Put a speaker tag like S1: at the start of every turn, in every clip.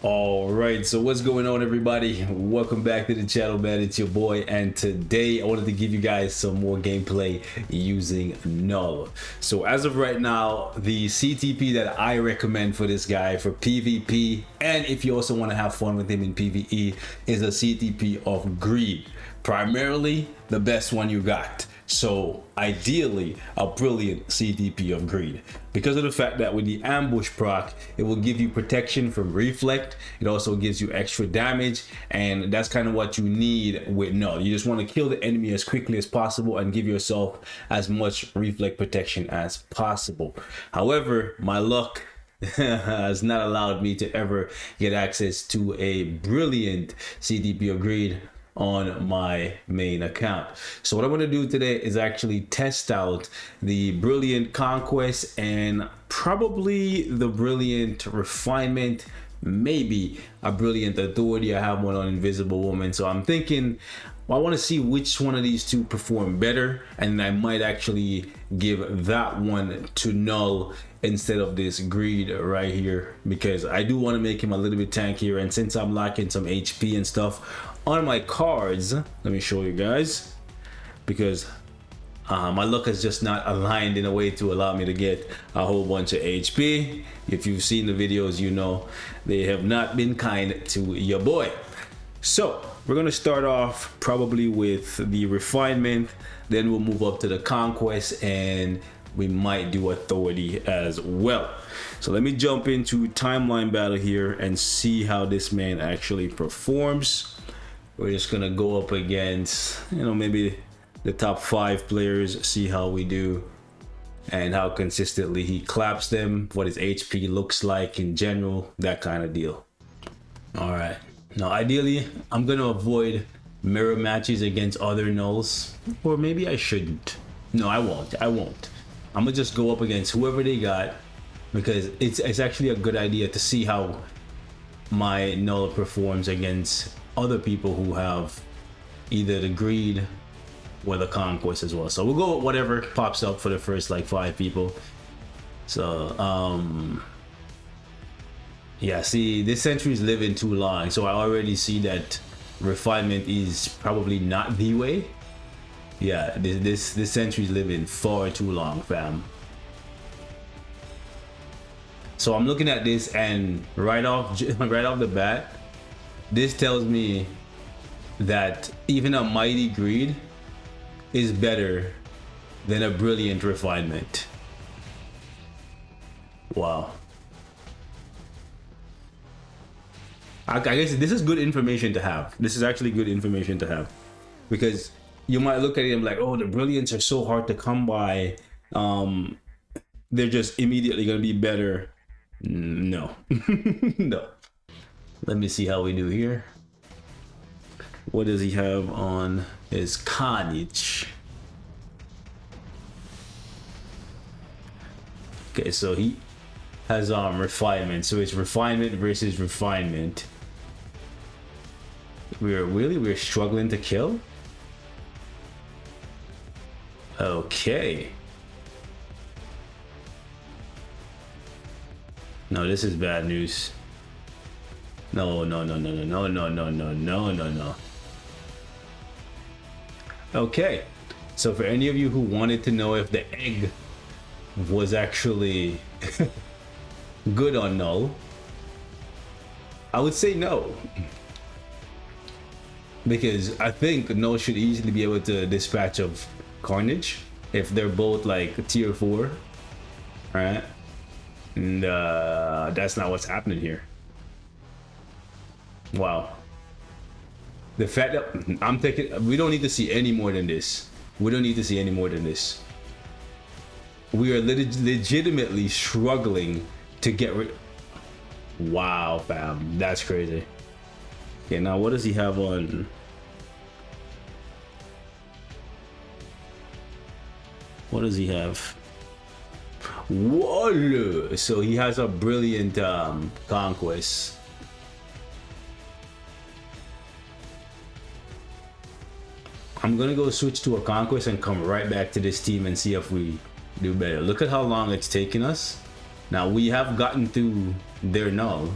S1: All right, so what's going on, everybody? Welcome back to the channel, man. It's your boy, and today I wanted to give you guys some more gameplay using KNULL. So as of right now, the CTP that I recommend for this guy for PvP, and if you also want to have fun with him in PvE, is a CTP of Greed. Primarily the best one you got. So ideally a brilliant CTP of Greed, because of the fact that with the ambush proc it will give you protection from reflect. It also gives you extra damage, and that's kind of what you need with KNULL. You just want to kill the enemy as quickly as possible and give yourself as much reflect protection as possible. However, my luck has not allowed me to ever get access to a brilliant CTP of Greed on my main account. So what I'm going to do today is actually test out the brilliant Conquest and probably the brilliant Refinement, maybe a brilliant Authority. I have one on Invisible Woman, so I'm thinking, well, I want to see which one of these two perform better, and I might actually give that one to KNULL instead of this Greed right here, because I do want to make him a little bit tankier. And since I'm lacking some HP and stuff on my cards, let me show you guys, because my luck has just not aligned in a way to allow me to get a whole bunch of HP. If you've seen the videos, you know they have not been kind to your boy. So we're gonna start off probably with the Refinement, then we'll move up to the Conquest, and we might do Authority as well. So let me jump into timeline battle here and see how this man actually performs. We're just gonna go up against, maybe the top 5 players, see how we do and how consistently he claps them, what his HP looks like in general, that kind of deal. All right, now ideally I'm gonna avoid mirror matches against other KNULLs, or maybe I shouldn't. No, I won't. I'm gonna just go up against whoever they got, because it's actually a good idea to see how my KNULL performs against other people who have either the Greed or the Conquest as well. So we'll go with whatever pops up for the first like 5 people. So yeah, see, this century's living too long, so I already see that Refinement is probably not the way. Yeah, this century's living far too long, fam. So I'm looking at this, and right off the bat, this tells me that even a mighty Greed is better than a brilliant Refinement. Wow. I guess this is good information to have. This is actually good information to have, because you might look at it and be like, oh, the brilliants are so hard to come by. They're just immediately going to be better. No. No. Let me see how we do here. What does he have on his Carnage? Okay, so he has Refinement. So it's Refinement versus Refinement. We're struggling to kill. Okay. No, this is bad news. No. Okay, so for any of you who wanted to know if the egg was actually good on KNULL, I would say no, because I think KNULL should easily be able to dispatch of Carnage if they're both like tier 4, right? And that's not what's happening here. Wow. The fact that I'm taking, we don't need to see any more than this. We don't need to see any more than this. We are legitimately struggling to get rid. Wow, fam, that's crazy. Okay, now what does he have on? What does he have? Whoa! So he has a brilliant Conquest. I'm gonna go switch to a Conquest and come right back to this team and see if we do better. Look at how long it's taken us. Now we have gotten through their KNULL.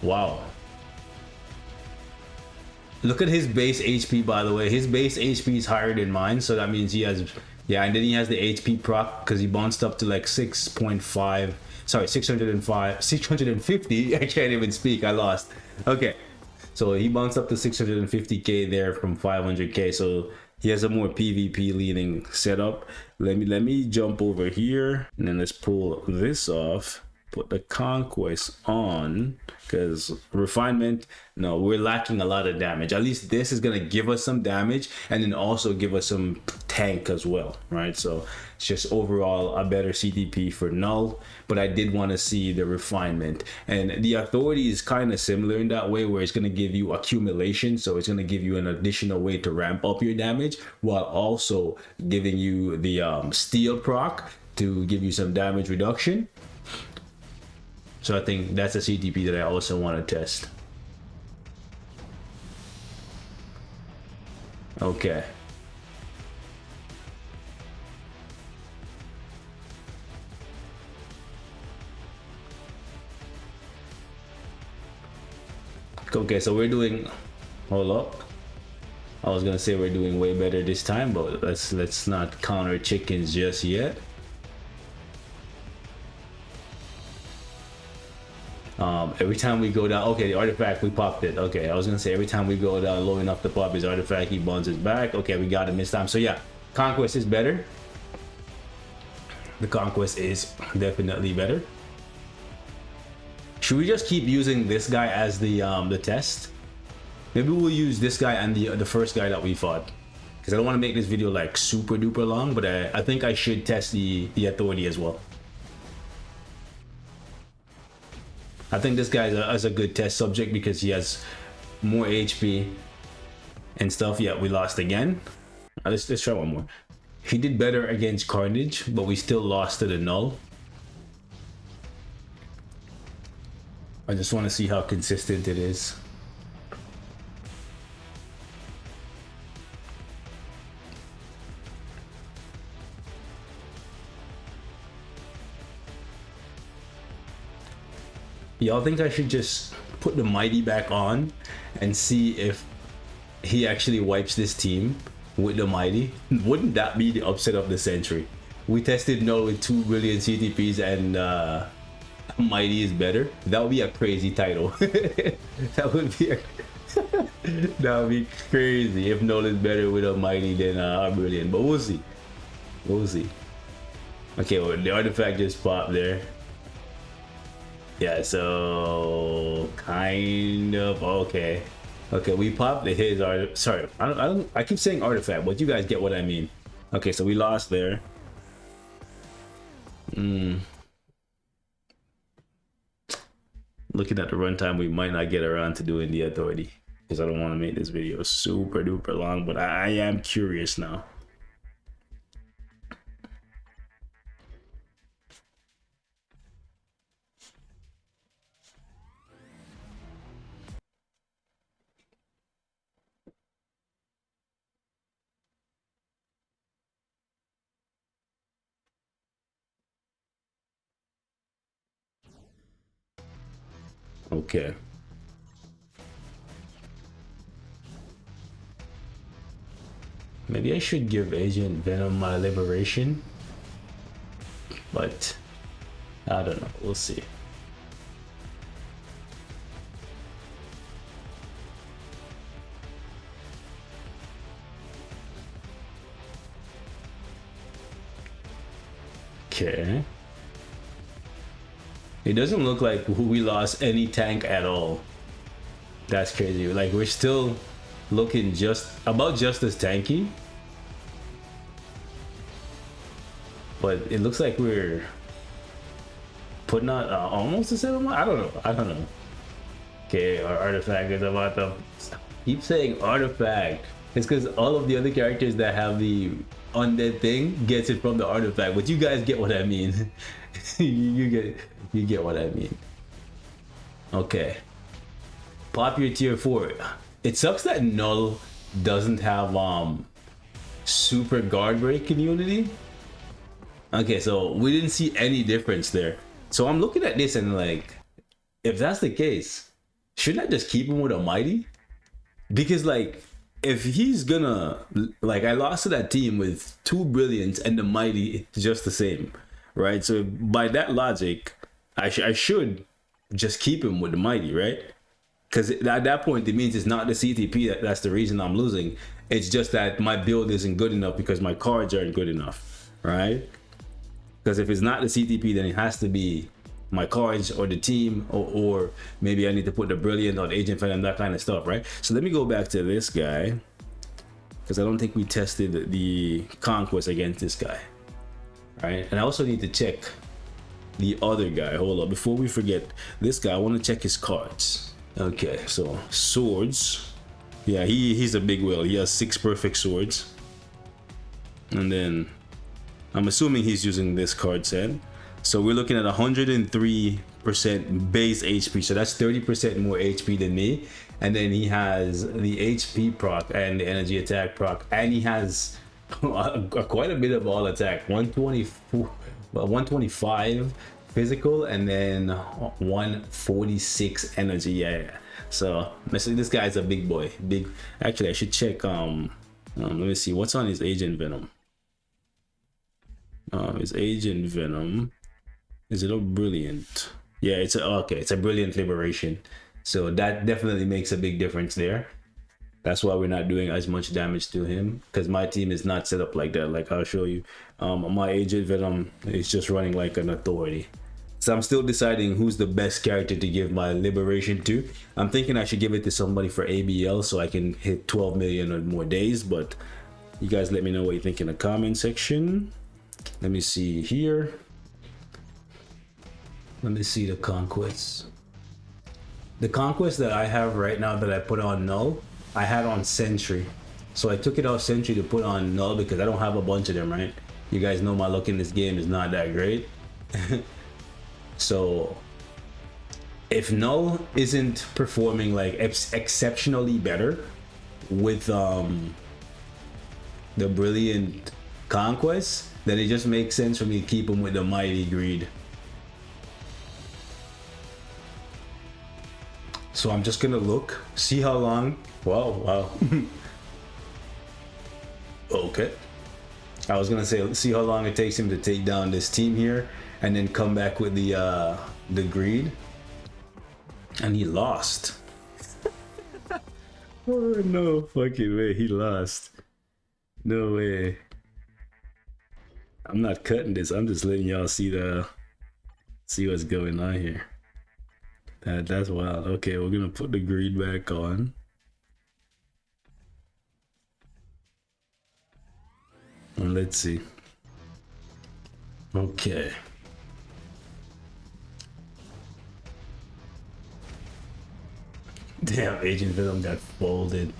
S1: Wow. Look at his base HP, by the way. His base HP is higher than mine, so that means he has, yeah, and then he has the HP proc because he bounced up to like 6.5, sorry, 605, 650. I can't even speak, I lost. Okay, so he bounced up to 650k there from 500k, so he has a more PvP leaning setup. Let me jump over here, and then let's pull this off. Put the Conquest on, because Refinement, no, we're lacking a lot of damage. At least this is gonna give us some damage and then also give us some tank as well, right? So it's just overall a better CTP for KNULL, but I did want to see the Refinement. And the Authority is kind of similar in that way, where it's gonna give you accumulation, so it's gonna give you an additional way to ramp up your damage while also giving you the Steel proc to give you some damage reduction. So I think that's a CTP that I also want to test. Okay. Okay, so we're doing, hold up. I was gonna say we're doing way better this time, but let's not count our chickens just yet. Every time we go down, okay, the artifact, we popped it. Okay, I was gonna say every time we go down low enough to pop his artifact, he bounces back. Okay, we got him this time. So yeah, Conquest is better. The Conquest is definitely better. Should we just keep using this guy as the test? Maybe we'll use this guy and the first guy that we fought, because I don't want to make this video like super duper long, but I think I should test the Authority as well. I think this guy is a good test subject because he has more HP and stuff. Yeah, we lost again. Let's try one more. He did better against Carnage, but we still lost to the KNULL. I just want to see how consistent it is. Y'all think I should just put the Mighty back on and see if he actually wipes this team with the Mighty? Wouldn't that be the upset of the century? We tested KNULL with 2 brilliant CTPs and Mighty is better. That would be a crazy title. That would be that would be crazy if KNULL is better with a Mighty than a brilliant. But we'll see. We'll see. Okay, well, the artifact just popped there. Yeah, so kind of okay. Okay, we popped his art. Sorry, I keep saying artifact, but you guys get what I mean. Okay, so we lost there. Looking at the runtime, we might not get around to doing the Authority because I don't want to make this video super duper long, but I am curious now. Okay. Maybe I should give Agent Venom my liberation, but I don't know. We'll see. Okay. It doesn't look like we lost any tank at all. That's crazy. Like, we're still looking about just as tanky, but it looks like we're putting out almost the same amount. I don't know. Okay, our artifact is about to keep saying artifact. It's because all of the other characters that have the undead thing gets it from the artifact, but you guys get what I mean. you get what I mean. Okay, pop your tier 4. It sucks that KNULL doesn't have super guard break in Unity. Okay, so we didn't see any difference there. So I'm looking at this and like, if that's the case, shouldn't I just keep him with a mighty? Because like, if he's gonna, like, I lost to that team with 2 brilliants and the mighty just the same, right? So by that logic, I should just keep him with the mighty, right? Because at that point, it means it's not the CTP that's the reason I'm losing. It's just that my build isn't good enough because my cards aren't good enough, right? Because if it's not the CTP, then it has to be my cards or the team, or maybe I need to put the brilliant on Agent Venom, that kind of stuff, right? So let me go back to this guy, because I don't think we tested the Conquest against this guy, right? And I also need to check the other guy. Hold up, before we forget this guy, I want to check his cards. Okay, so swords, yeah, he's a big whale. He has 6 perfect swords, and then I'm assuming he's using this card set. So we're looking at 103% base HP, so that's 30% more HP than me. And then he has the HP proc and the energy attack proc, and he has quite a bit of all attack, 125 physical, and then 146 energy. Yeah. So this guy's a big boy. Big. Actually, I should check. Let me see what's on his Agent Venom. His Agent Venom. Is it a brilliant? Yeah, it's a brilliant liberation. So that definitely makes a big difference there. That's why we're not doing as much damage to him, because my team is not set up like that. Like I'll show you. My Agent Venom is just running like an authority. So I'm still deciding who's the best character to give my liberation to. I'm thinking I should give it to somebody for ABL so I can hit 12 million or more days. But you guys let me know what you think in the comment section. Let me see here. Let me see the Conquest. The Conquest that I have right now that I put on Null, I had on Sentry. So I took it off Sentry to put on Null because I don't have a bunch of them, right? You guys know my luck in this game is not that great. So if Null isn't performing like exceptionally better with the Brilliant Conquest, then it just makes sense for me to keep him with the Mighty Greed. So I'm just gonna look, see how long. Wow. Okay. I was gonna say, see how long it takes him to take down this team here, and then come back with the greed. And he lost. Oh, no fucking way, he lost. No way. I'm not cutting this. I'm just letting y'all see what's going on here. That's wild. Okay, we're gonna put the greed back on. And let's see. Okay. Damn, Agent Venom got folded.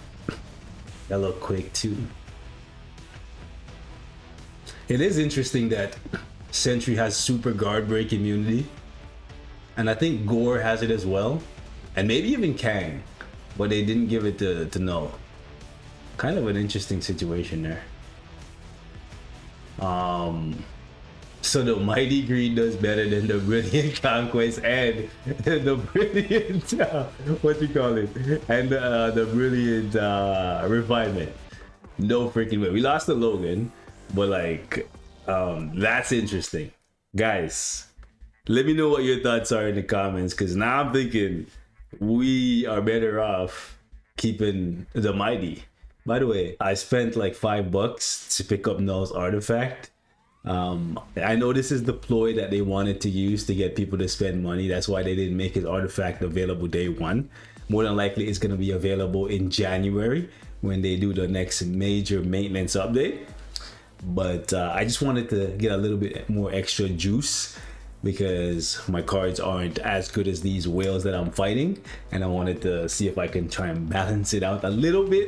S1: That looked quick too. It is interesting that Sentry has super guard break immunity. And I think Gore has it as well. And maybe even Kang. But they didn't give it to Null. Kind of an interesting situation there. So the Mighty Greed does better than the Brilliant Conquest and the Brilliant what you call it, and the Brilliant Refinement. No freaking way. We lost to Logan, but like that's interesting, guys. Let me know what your thoughts are in the comments, because now I'm thinking we are better off keeping the Mighty. By the way, I spent like $5 to pick up Null's artifact. I know this is the ploy that they wanted to use to get people to spend money. That's why they didn't make his artifact available day one. More than likely it's going to be available in January when they do the next major maintenance update. But I just wanted to get a little bit more extra juice, because my cards aren't as good as these whales that I'm fighting, and I wanted to see if I can try and balance it out a little bit